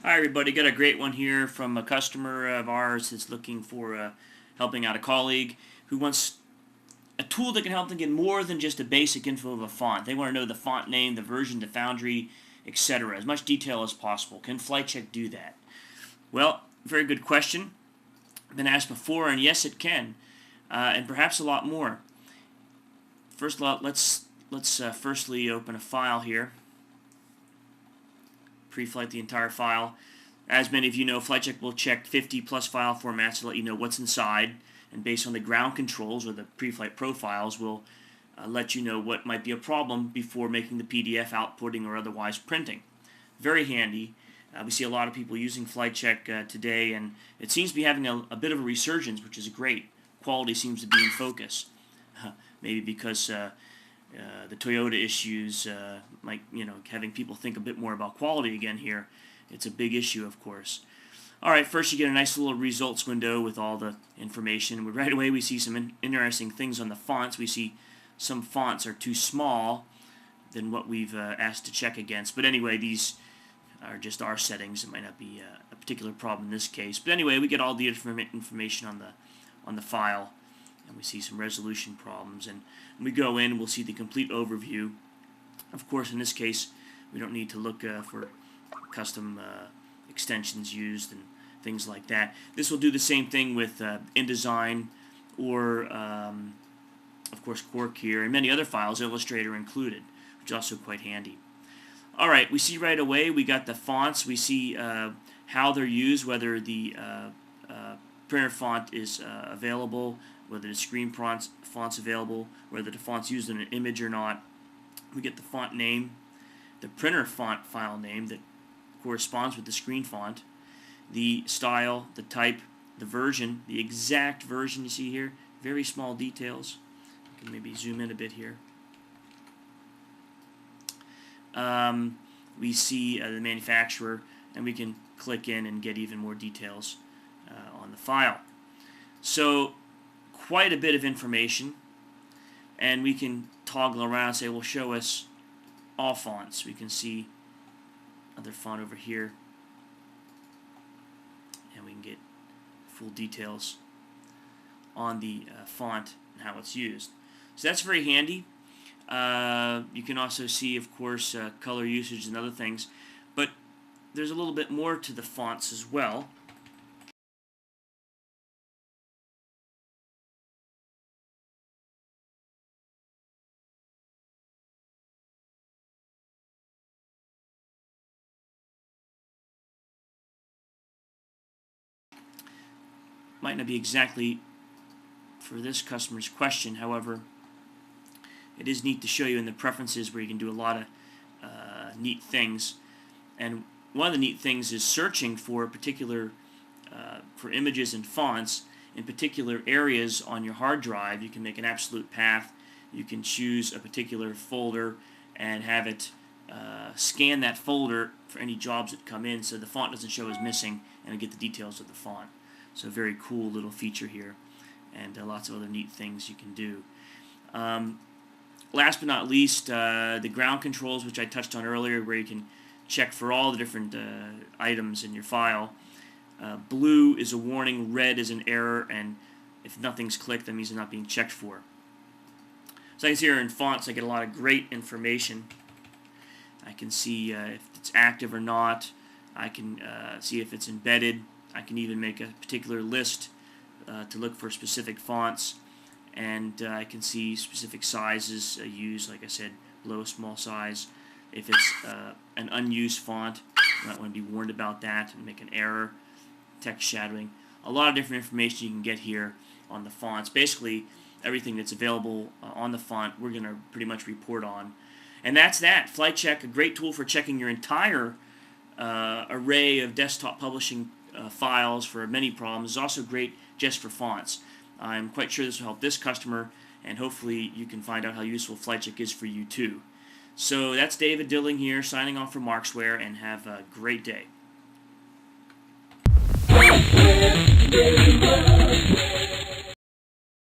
Hi everybody, got a great one here from a customer of ours that's looking for helping out a colleague who wants a tool that can help them get more than just a basic info of a font. They want to know the font name, the version, the foundry, etc. As much detail as possible. Can FlightCheck do that? Well, very good question. Been asked before, and yes, it can, and perhaps a lot more. First, let's firstly open a file here. Preflight the entire file. As many of you know, FlightCheck will check 50 plus file formats to let you know what's inside, and based on the ground controls or the preflight profiles will let you know what might be a problem before making the PDF outputting or otherwise printing. Very handy. We see a lot of people using FlightCheck today, and it seems to be having a bit of a resurgence, which is great. Quality seems to be in focus. Maybe because the Toyota issues, having people think a bit more about quality again here. It's a big issue, of course. Alright, first you get a nice little results window with all the information. Right away we see some interesting things on the fonts. We see some fonts are too small than what we've asked to check against. But anyway, these are just our settings. It might not be a particular problem in this case. But anyway, we get all the information on the file. And we see some resolution problems, and when we go in, we'll see the complete overview. Of course, in this case, we don't need to look for custom extensions used and things like that. This will do the same thing with InDesign or, of course, Quark here, and many other files, Illustrator included, which is also quite handy. Alright, we see right away, we got the fonts. We see how they're used, whether the printer font is available, whether the screen font's available, whether the font's used in an image or not. We get the font name, the printer font file name that corresponds with the screen font, the style, the type, the version, the exact version you see here, very small details. I can maybe zoom in a bit here. We see the manufacturer, and we can click in and get even more details on the file. So quite a bit of information, and we can toggle around and say, well, show us all fonts. We can see other font over here, and we can get full details on the font and how it's used. So that's very handy. You can also see, of course, color usage and other things, but there's a little bit more to the fonts as well. Might not be exactly for this customer's question, however, it is neat to show you in the preferences where you can do a lot of neat things. And one of the neat things is searching for particular for images and fonts in particular areas on your hard drive. You can make an absolute path. You can choose a particular folder and have it scan that folder for any jobs that come in, so the font doesn't show as missing, and you get the details of the font. So a very cool little feature here, and lots of other neat things you can do. Last but not least, the ground controls, which I touched on earlier, where you can check for all the different items in your file. Blue is a warning, red is an error, and if nothing's clicked, that means they're not being checked for. So I can see here in fonts, I get a lot of great information. I can see if it's active or not. I can see if it's embedded. I can even make a particular list to look for specific fonts, and I can see specific sizes used, like I said, low, small size. If it's an unused font, you might want to be warned about that and make an error, text shadowing. A lot of different information you can get here on the fonts. Basically, everything that's available on the font, we're going to pretty much report on. And that's that. FlightCheck, a great tool for checking your entire array of desktop publishing files for many problems. It's also great just for fonts. I'm quite sure this will help this customer, and hopefully you can find out how useful FlightCheck is for you too. So that's David Dilling here, signing off for Marksware, and have a great day.